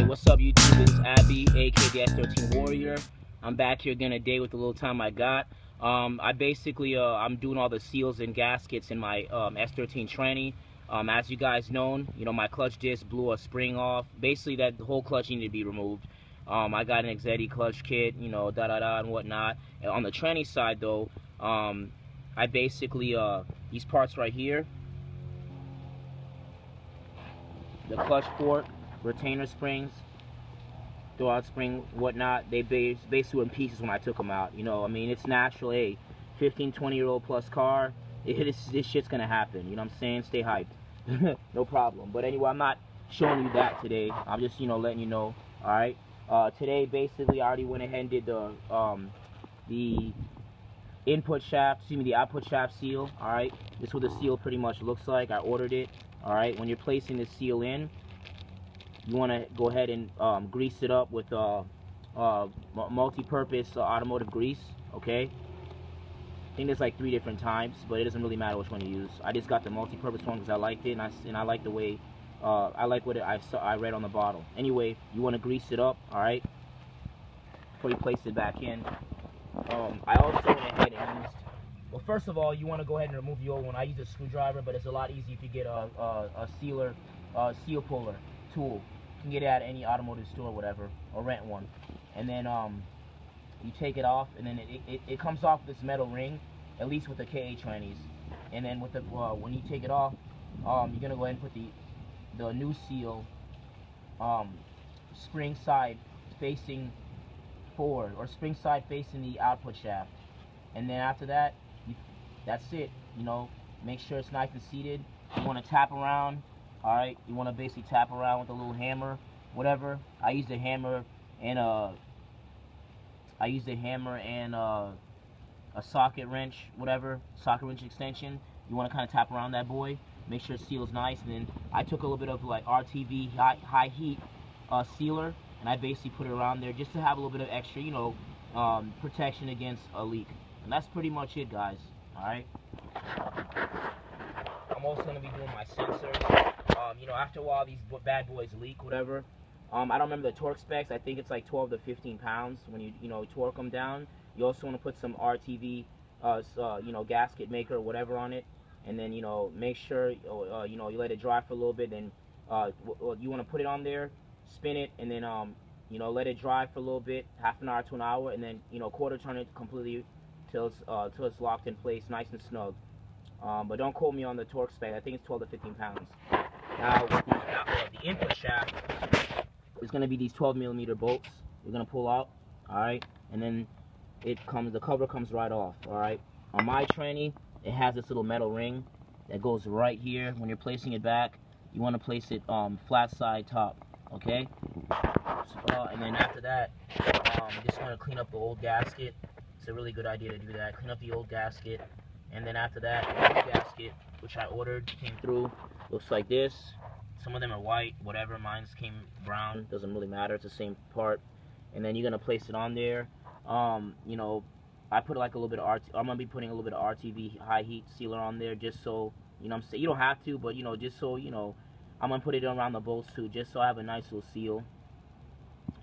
What's up, YouTube? This is Abby, aka the S13 Warrior. I'm back here again today with the little time I got. I'm doing all the seals and gaskets in my S13 tranny. As you guys know, my clutch disc blew a spring off. Basically, the whole clutch needed to be removed. I got an Exetti clutch kit, and whatnot. And on the tranny side, though, I basically these parts right here, the clutch fork, retainer springs, throwout spring, whatnot, they basically were in pieces when I took them out. It's natural. Hey, 15, 20-year-old plus car, this shit's gonna happen. You know what I'm saying? Stay hyped. No problem. But anyway, I'm not showing you that today. I'm just, letting you know. All right. Today, basically, I already went ahead and did the input shaft, the output shaft seal. All right. This is what the seal pretty much looks like. I ordered it. All right. When you're placing the seal in, you want to go ahead and grease it up with multi-purpose automotive grease. Okay. I think there's like 3 different types, but it doesn't really matter which one you use. I just got the multi-purpose one because I liked it, and I like the way I like what I read on the bottle. Anyway, you want to grease it up, all right, before you place it back in. I also went ahead and used. Well, first of all, you want to go ahead and remove the old one. I use a screwdriver, but it's a lot easier if you get a seal puller tool. You can get it at any automotive store or whatever, or rent one. And then you take it off, and then it comes off this metal ring, at least with the KA trannies. And then with the when you take it off, you're gonna go ahead and put the new seal spring side facing forward, or spring side facing the output shaft. And then after that, that's it. Make sure it's nice and seated. You want to tap around. All right, you want to basically tap around with a little hammer, whatever. I used a hammer and a socket wrench, whatever, socket wrench extension. You want to kind of tap around that boy, make sure it seals nice. And then I took a little bit of like RTV high heat sealer, and I basically put it around there just to have a little bit of extra, protection against a leak. And that's pretty much it, guys. All right. I'm also going to be doing my sensors. After a while, these bad boys leak, whatever. I don't remember the torque specs. I think it's like 12 to 15 pounds when you torque them down. You also want to put some RTV, gasket maker or whatever on it, and then make sure you let it dry for a little bit. Then you want to put it on there, spin it, and then let it dry for a little bit, half an hour to an hour, and then quarter turn it completely till it's locked in place, nice and snug. But don't quote me on the torque spec. I think it's 12 to 15 pounds. Now, the input shaft is going to be these 12mm bolts. You're going to pull out, all right, and then the cover comes right off, all right. On my tranny, it has this little metal ring that goes right here. When you're placing it back, you want to place it flat side top, okay. And then after that, you just want to clean up the old gasket. It's a really good idea to do that. Clean up the old gasket. And then after that, the new gasket, which I ordered, came through. Looks like this. Some of them are white, whatever. Mine's came brown. Doesn't really matter. It's the same part. And then you're gonna place it on there. I put like a little bit of I'm gonna be putting a little bit of RTV high heat sealer on there, just so I'm saying, you don't have to, but just so I'm gonna put it around the bolts too, just so I have a nice little seal.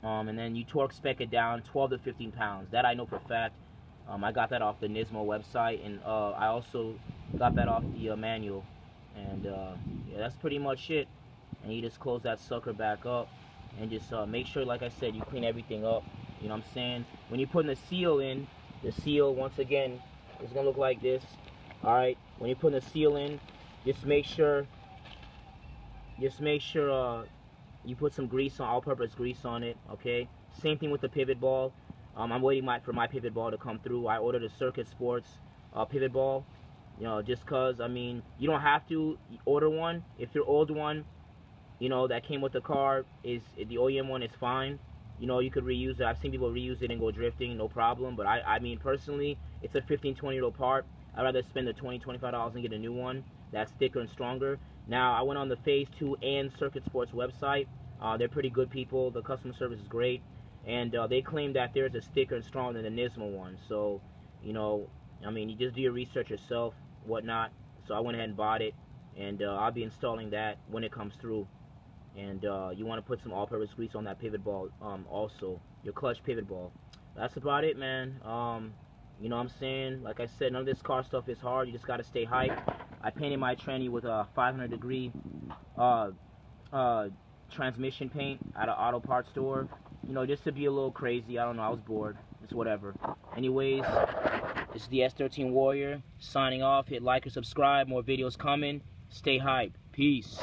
And then you torque spec it down 12 to 15 pounds. That I know for a fact. I got that off the Nismo website, and I also got that off the manual. And yeah, that's pretty much it. And you just close that sucker back up, and just make sure, like I said, you clean everything up. You know what I'm saying? When you're putting the seal in, the seal, once again, is gonna look like this. All right. When you're putting the seal in, just make sure you put some grease on, all-purpose grease on it. Okay. Same thing with the pivot ball. I'm waiting for my pivot ball to come through. I ordered a Circuit Sports pivot ball, just because, you don't have to order one. If your old one, that came with the car, the OEM one is fine. You could reuse it. I've seen people reuse it and go drifting, no problem. But I mean, personally, it's a 15, 20-year-old part. I'd rather spend the $20, $25 and get a new one that's thicker and stronger. Now, I went on the Phase 2 and Circuit Sports website. They're pretty good people. The customer service is great. And they claim that theirs is thicker and stronger than the Nismo one. So, you just do your research yourself, whatnot. So I went ahead and bought it, and I'll be installing that when it comes through. And you want to put some all-purpose grease on that pivot ball, also your clutch pivot ball. That's about it, man. You know what I'm saying? Like I said, none of this car stuff is hard. You just got to stay hyped. I painted my tranny with a 500 degree transmission paint at an auto parts store. You know, just to be a little crazy. I don't know, I was bored. It's whatever. Anyways, this is the S13 Warrior signing off. Hit like or subscribe. More videos coming. Stay hyped. Peace.